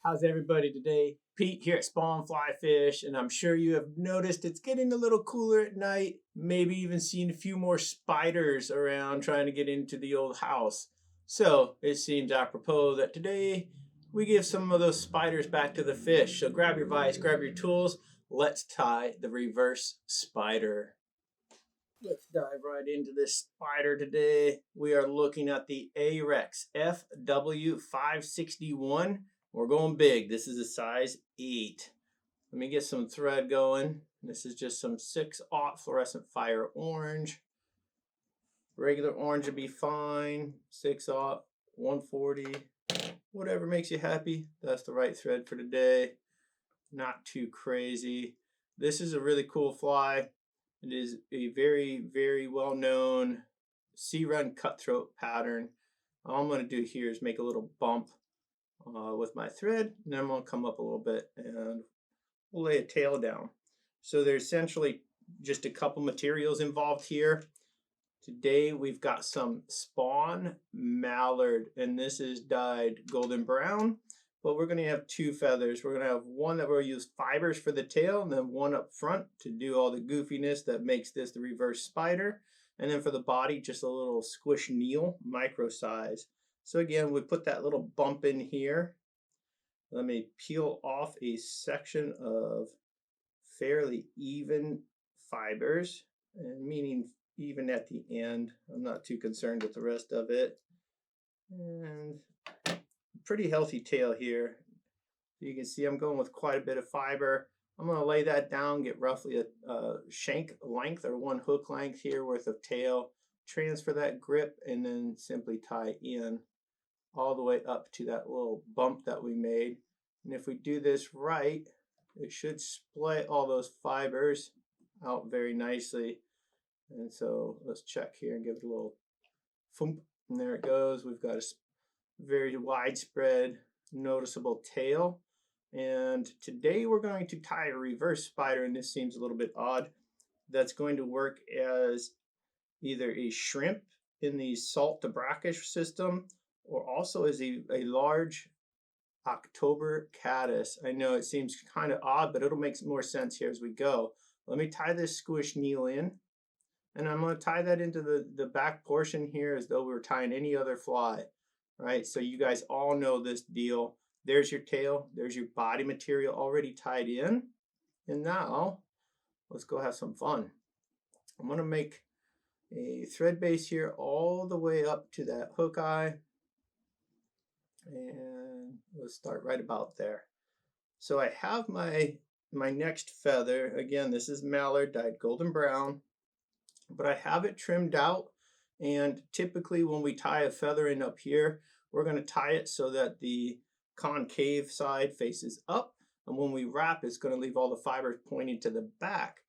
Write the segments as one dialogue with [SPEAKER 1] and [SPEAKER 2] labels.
[SPEAKER 1] How's everybody today? Pete here at Spawn Fly Fish, and I'm sure you have noticed it's getting a little cooler at night, maybe even seen a few more spiders around trying to get into the old house. So it seems apropos that today we give some of those spiders back to the fish. So grab your vise, grab your tools, let's tie the reverse spider. Let's dive right into this spider today. We are looking at the Ahrex FW561. We're going big. This is a size 8. Let me get some thread going. This is just some 6/0 fluorescent fire orange. Regular orange would be fine. 6/0, 140, whatever makes you happy. That's the right thread for today. Not too crazy. This is a really cool fly. It is a very, very well-known searun cutthroat pattern. All I'm going to do here is make a little bump with my thread, and then I'm going to come up a little bit and we'll lay a tail down. So there's essentially just a couple materials involved here. Today we've got some Spawn Mallard, and this is dyed golden brown, but we're going to have 2 feathers. We're going to have one that we'll use fibers for the tail, and then one up front to do all the goofiness that makes this the reverse spider. And then for the body, just a little Squishenille micro size. So again, we put that little bump in here. Let me peel off a section of fairly even fibers, and meaning even at the end. I'm not too concerned with the rest of it. And pretty healthy tail here. You can see I'm going with quite a bit of fiber. I'm going to lay that down, get roughly a shank length or 1 hook length here worth of tail, transfer that grip, and then simply tie in all the way up to that little bump that we made. And if we do this right, it should split all those fibers out very nicely. And so let's check here and give it a little thump, and there it goes. We've got a very widespread, noticeable tail. And today we're going to tie a reverse spider, and this seems a little bit odd. That's going to work as either a shrimp in the salt to brackish system, or also as a large October caddis. I know it seems kind of odd, but it'll make more sense here as we go. Let me tie this Squishenille in, and I'm going to tie that into the back portion here as though we were tying any other fly, right? So you guys all know this deal. There's your tail, there's your body material already tied in, and now let's go have some fun. I'm going to make a thread base here all the way up to that hook eye, and we'll start right about there. So I have my next feather. Again, this is Mallard dyed golden brown, but I have it trimmed out. And typically when we tie a feather in up here, we're going to tie it so that the concave side faces up, and when we wrap, it's going to leave all the fibers pointing to the back.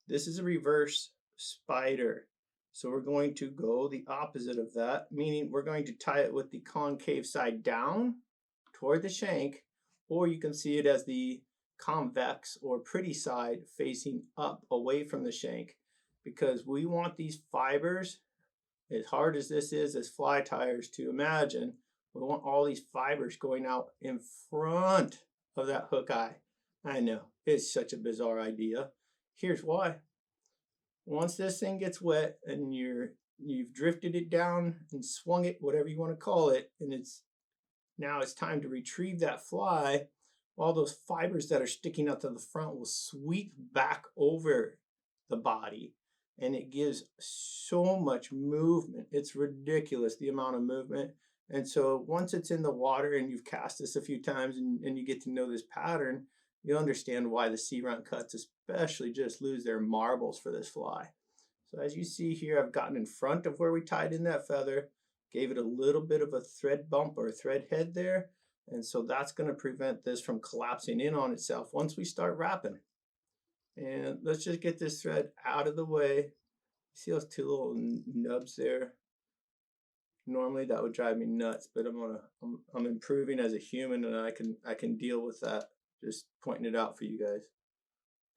[SPEAKER 1] This is a reverse spider, so we're going to go the opposite of that, meaning we're going to tie it with the concave side down toward the shank, or you can see it as the convex or pretty side facing up away from the shank, because we want these fibers, as hard as this is as fly tyers to imagine, we want all these fibers going out in front of that hook eye. I know, it's such a bizarre idea. Here's why. Once this thing gets wet and you've drifted it down and swung it, whatever you want to call it, and it's time to retrieve that fly, all those fibers that are sticking out to the front will sweep back over the body, and it gives so much movement. It's ridiculous, the amount of movement. And so once it's in the water and you've cast this a few times and you get to know this pattern, you'll understand why the searun cuts especially just lose their marbles for this fly. So as you see here, I've gotten in front of where we tied in that feather, gave it a little bit of a thread bump or a thread head there. And so that's going to prevent this from collapsing in on itself once we start wrapping. And let's just get this thread out of the way. See those 2 little nubs there? Normally that would drive me nuts, but I'm improving as a human, and I can deal with that. Just pointing it out for you guys.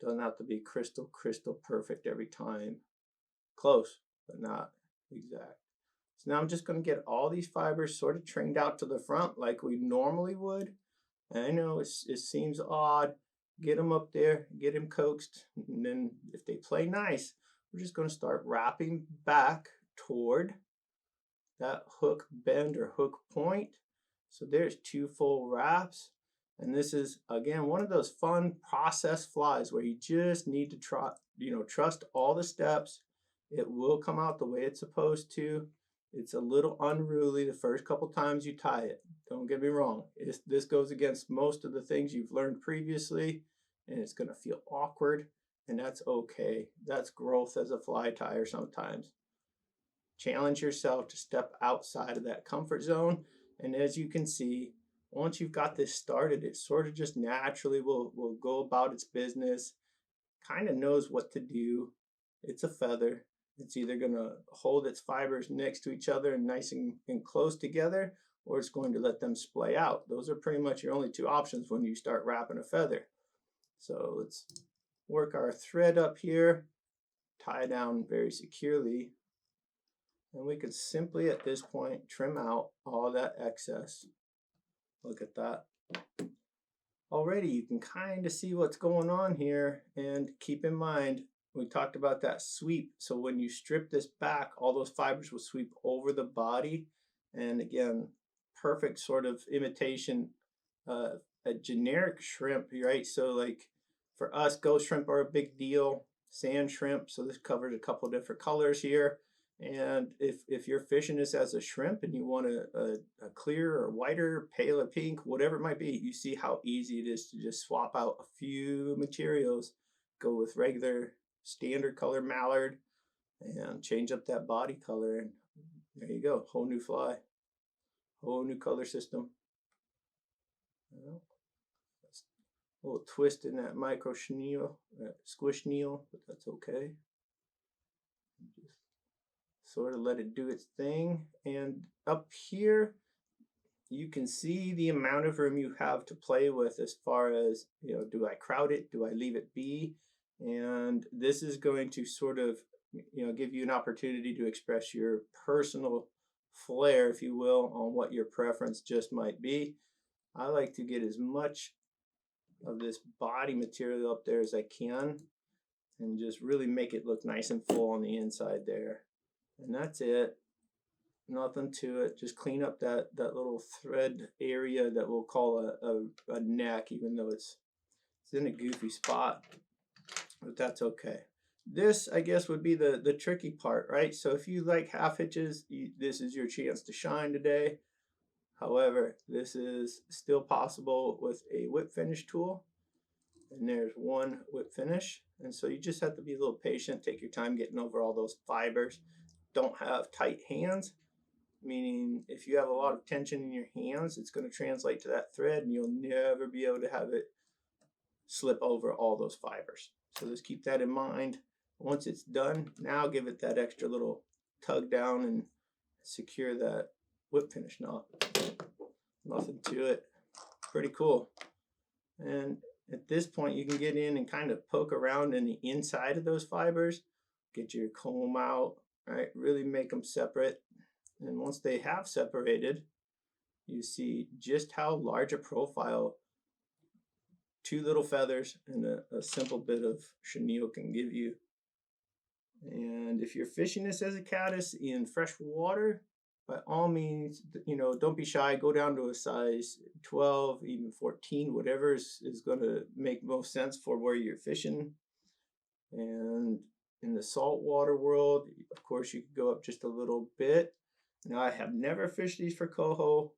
[SPEAKER 1] Doesn't have to be crystal perfect every time. Close, but not exact. So now I'm just going to get all these fibers sort of trained out to the front like we normally would, And I know it seems odd. Get them up there, get them coaxed, and then if they play nice, we're just going to start wrapping back toward that hook bend or hook point. So there's 2 full wraps. And this is, again, one of those fun process flies where you just need to trust all the steps. It will come out the way it's supposed to. It's a little unruly the first couple times you tie it. Don't get me wrong. This goes against most of the things you've learned previously, and it's going to feel awkward, and that's okay. That's growth as a fly tyer sometimes. Challenge yourself to step outside of that comfort zone, and as you can see, once you've got this started, it sort of just naturally will go about its business, kind of knows what to do. It's a feather. It's either going to hold its fibers next to each other and nice and close together, or it's going to let them splay out. Those are pretty much your only 2 options when you start wrapping a feather. So let's work our thread up here, tie down very securely, and we can simply at this point trim out all that excess. Look at that. Already you can kind of see what's going on here, and keep in mind we talked about that sweep. So when you strip this back, all those fibers will sweep over the body, and again, perfect sort of imitation a generic shrimp, right? So like for us, ghost shrimp are a big deal, sand shrimp, so this covers a couple different colors here. And if you're fishing this as a shrimp and you want a clear or whiter, paler pink, whatever it might be, you see how easy it is to just swap out a few materials, go with regular standard color Mallard, and change up that body color, and there you go, whole new fly, whole new color system. A little twist in that micro chenille, that Squishenille, but that's okay. Just sort of let it do its thing. And up here, you can see the amount of room you have to play with as far as, do I crowd it? Do I leave it be? And this is going to sort of, give you an opportunity to express your personal flair, if you will, on what your preference just might be. I like to get as much of this body material up there as I can and just really make it look nice and full on the inside there. And that's it. Nothing to it. Just clean up that little thread area that we'll call a neck, even though it's in a goofy spot, but that's okay. This, I guess, would be the tricky part, right? So if you like half hitches, this is your chance to shine today. However, this is still possible with a whip finish tool. And there's one whip finish. And so you just have to be a little patient, take your time getting over all those fibers. Don't have tight hands, meaning if you have a lot of tension in your hands, it's going to translate to that thread and you'll never be able to have it slip over all those fibers. So just keep that in mind. Once it's done, now give it that extra little tug down and secure that whip finish knot. Nothing to it. Pretty cool. And at this point, you can get in and kind of poke around in the inside of those fibers. Get your comb out, right? Really make them separate. And once they have separated, you see just how large a profile 2 little feathers and a simple bit of chenille can give you. And if you're fishing this as a caddis in fresh water, by all means, don't be shy. Go down to a size 12, even 14, whatever is going to make most sense for where you're fishing. And in the saltwater world, of course, you could go up just a little bit. Now, I have never fished these for coho,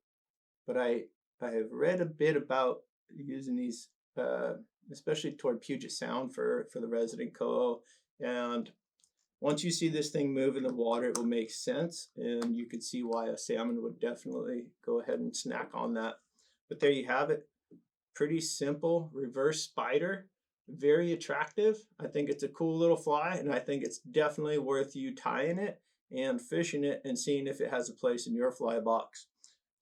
[SPEAKER 1] but I have read a bit about using these, especially toward Puget Sound for the resident coho. And once you see this thing move in the water, it will make sense, and you could see why a salmon would definitely go ahead and snack on that. But there you have it. Pretty simple reverse spider, very attractive. I think it's a cool little fly, and I think it's definitely worth you tying it and fishing it and seeing if it has a place in your fly box.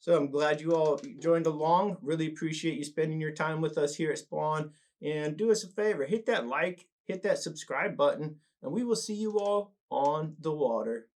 [SPEAKER 1] So I'm glad you all joined along. Really appreciate you spending your time with us here at Spawn. And do us a favor, hit that like, hit that subscribe button, and we will see you all on the water.